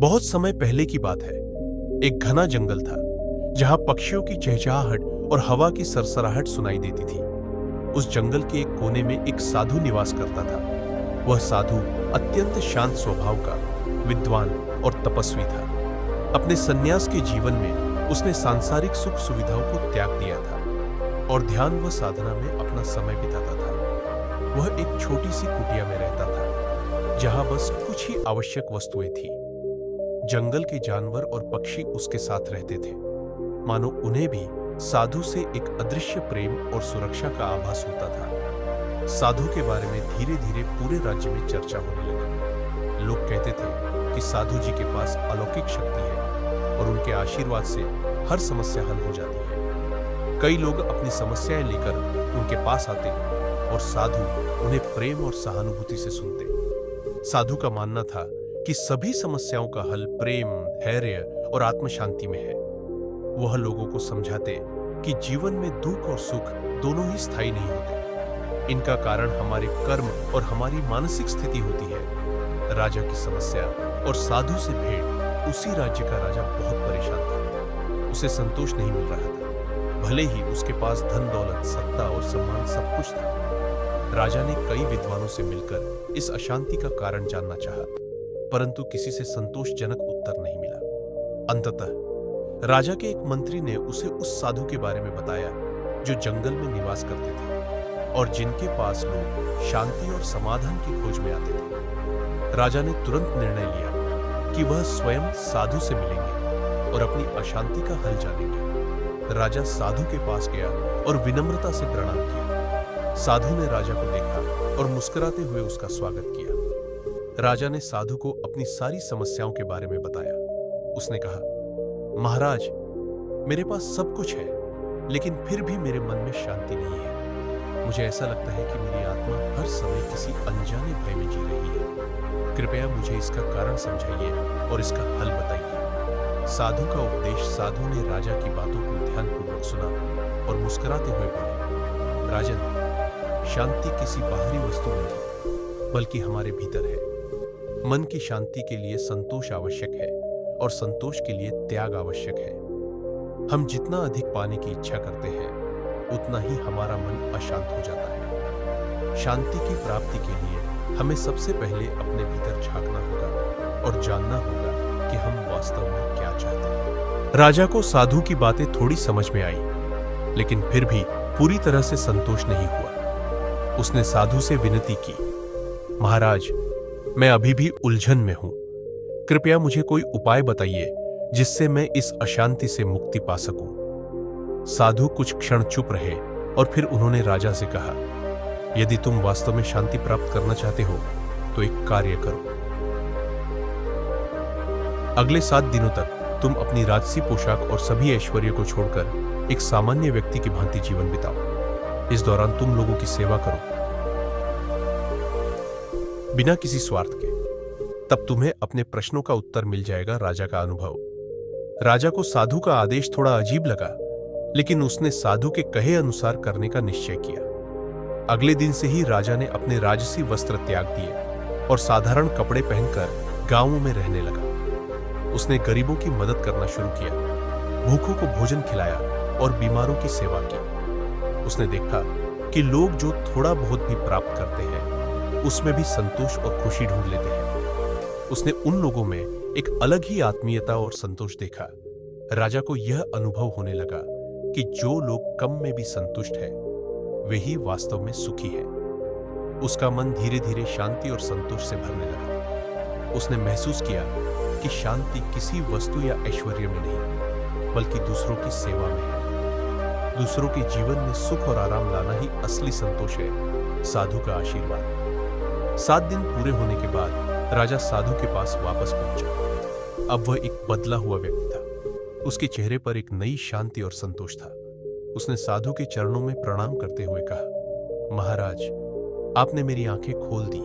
बहुत समय पहले की बात है। एक घना जंगल था जहां पक्षियों की चहचहाहट और हवा की सरसराहट सुनाई देती थी। उस जंगल के एक कोने में एक साधु निवास करता था। वह साधु अत्यंत शांत स्वभाव का, विद्वान और तपस्वी था। अपने सन्यास के जीवन में उसने सांसारिक सुख सुविधाओं को त्याग दिया था और ध्यान व साधना में अपना समय बिताता था। वह एक छोटी सी कुटिया में रहता था जहां बस कुछ ही आवश्यक वस्तुएं थी। जंगल के जानवर और पक्षी उसके साथ रहते थे, मानो उन्हें भी साधु से एक अदृश्य प्रेम और सुरक्षा का आभास होता था। साधु के बारे में धीरे धीरे पूरे राज्य में चर्चा होने लगी। लोग कहते थे कि साधु जी के पास अलौकिक शक्ति है और उनके आशीर्वाद से हर समस्या हल हो जाती है। कई लोग अपनी समस्याएं लेकर उनके पास आते और साधु उन्हें प्रेम और सहानुभूति से सुनते। साधु का मानना था कि सभी समस्याओं का हल प्रेम, धैर्य और आत्म शांति में है। वह लोगों को समझाते कि जीवन में दुख और सुख दोनों ही स्थायी नहीं होते। इनका कारण हमारे कर्म और हमारी मानसिक स्थिति होती है। राजा की समस्या और साधु से भेंट। उसी राज्य का राजा बहुत परेशान था। उसे संतोष नहीं मिल रहा था, भले ही उसके पास धन दौलत, सत्ता और सम्मान सब कुछ था। राजा ने कई विद्वानों से मिलकर इस अशांति का कारण जानना चाहा, परंतु किसी से संतोषजनक उत्तर नहीं मिला। अंततः राजा के एक मंत्री ने उसे उस साधु के बारे में बताया जो जंगल में निवास करते थे और जिनके पास लोग शांति और समाधान की खोज में आते थे। राजा ने तुरंत निर्णय लिया कि वह स्वयं साधु से मिलेंगे और अपनी अशांति का हल जानेंगे। राजा साधु के पास गया और विनम्रता से प्रणाम किया। साधु ने राजा को देखा और मुस्कुराते हुए उसका स्वागत किया। राजा ने साधु को अपनी सारी समस्याओं के बारे में बताया। उसने कहा, महाराज, मेरे पास सब कुछ है, लेकिन फिर भी मेरे मन में शांति नहीं है। मुझे ऐसा लगता है कि मेरी आत्मा हर समय किसी अनजाने भय में जी रही है। कृपया मुझे इसका कारण समझाइए और इसका हल बताइए। साधु का उपदेश साधु ने राजा की बातों को ध्यानपूर्वक सुना और मुस्कुराते हुए बोले, राजन, शांति किसी बाहरी वस्तु में नहीं, बल्कि हमारे भीतर है। मन की शांति के लिए संतोष आवश्यक है और संतोष के लिए त्याग आवश्यक है। हम जितना अधिक पाने की इच्छा करते हैं, उतना ही हमारा मन अशांत हो जाता है। शांति की प्राप्ति के लिए हमें सबसे पहले अपने भीतर झांकना होगा और जानना होगा कि हम वास्तव में क्या चाहते हैं। राजा को साधु की बातें थोड़ी समझ में आई, लेकिन फिर भी पूरी तरह से संतोष नहीं हुआ। उसने साधु से विनती की, महाराज, मैं अभी भी उलझन में हूं। कृपया मुझे कोई उपाय बताइए जिससे मैं इस अशांति से मुक्ति पा सकूं। साधु कुछ क्षण चुप रहे और फिर उन्होंने राजा से कहा, यदि तुम वास्तव में शांति प्राप्त करना चाहते हो तो एक कार्य करो। अगले 7 दिनों तक तुम अपनी राजसी पोशाक और सभी ऐश्वर्य को छोड़कर एक सामान्य व्यक्ति की भांति जीवन बिताओ। इस दौरान तुम लोगों की सेवा करो, बिना किसी स्वार्थ के। तब तुम्हें अपने प्रश्नों का उत्तर मिल जाएगा। राजा का अनुभव। राजा को साधु का आदेश थोड़ा अजीब लगा, लेकिन उसने साधु के कहे अनुसार करने का निश्चय किया। अगले दिन से ही राजा ने अपने राजसी वस्त्र त्याग दिए और साधारण कपड़े पहनकर गांवों में रहने लगा। उसने गरीबों की मदद करना शुरू किया, भूखों को भोजन खिलाया और बीमारों की सेवा की। उसने देखा कि लोग जो थोड़ा बहुत भी प्राप्त करते हैं, उसमें भी संतोष और खुशी ढूंढ लेते हैं। उसने उन लोगों में एक अलग ही आत्मीयता और संतोष देखा। राजा को यह अनुभव होने लगा कि जो लोग कम में भी संतुष्ट हैं, वे ही वास्तव में सुखी हैं। उसका मन धीरे धीरे शांति और संतोष से भरने लगा। उसने महसूस किया कि शांति किसी वस्तु या ऐश्वर्य में नहीं, बल्कि दूसरों की सेवा में है। दूसरों के जीवन में सुख और आराम लाना ही असली संतोष है। साधु का आशीर्वाद। 7 दिन पूरे होने के बाद राजा साधु के पास वापस पहुंचा। अब वह एक बदला हुआ व्यक्ति था। उसके चेहरे पर एक नई शांति और संतोष था। उसने साधु के चरणों में प्रणाम करते हुए कहा, महाराज, आपने मेरी आंखें खोल दी।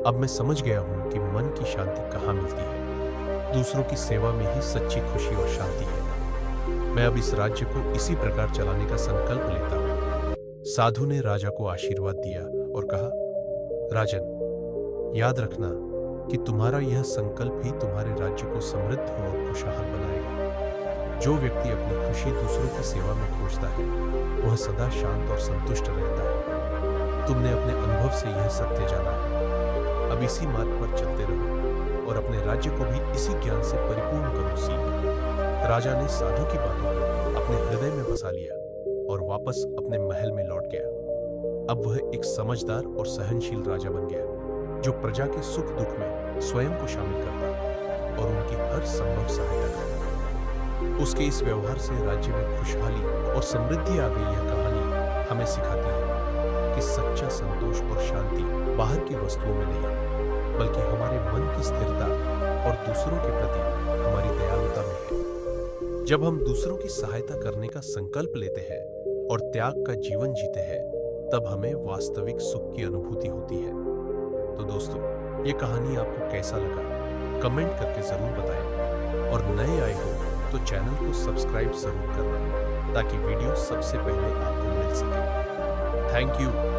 अब मैं समझ गया हूं कि मन की शांति कहाँ मिलती है। दूसरों की सेवा में ही सच्ची खुशी और शांति है। मैं अब इस राज्य को इसी प्रकार चलाने का संकल्प लेता हूं। साधु ने राजा को आशीर्वाद दिया और कहा, राजन, याद रखना कि तुम्हारा यह संकल्प ही तुम्हारे राज्य को समृद्ध और खुशहाल बनाएगा। जो व्यक्ति अपनी खुशी दूसरों की सेवा में खोजता है वह सदा शांत और संतुष्ट रहता है। तुमने अपने अनुभव से यह सत्य जाना है। अब इसी मार्ग पर चलते रहो और अपने राज्य को भी इसी ज्ञान से परिपूर्ण करो। सीख। राजा ने साधु की बातों को अपने हृदय में बसा लिया और वापस अपने महल में लौट गया। अब वह एक समझदार और सहनशील राजा बन गया, जो प्रजा के सुख दुख में स्वयं को शामिल करता और उनकी हर संभव सहायता करता। उसके इस व्यवहार से राज्य में खुशहाली और समृद्धि आ गई। यह कहानी हमें सिखाती है कि सच्चा संतोष और शांति बाहर की वस्तुओं में नहीं, बल्कि हमारे मन की स्थिरता और दूसरों के प्रति हमारी दयालुता में है। जब हम दूसरों की सहायता करने का संकल्प लेते हैं और त्याग का जीवन जीते हैं, तब हमें वास्तविक सुख की अनुभूति होती है। तो दोस्तों, ये कहानी आपको कैसा लगा कमेंट करके जरूर बताएं और नए आए हो तो चैनल को सब्सक्राइब जरूर करना ताकि वीडियो सबसे पहले आपको मिल सके। Thank you.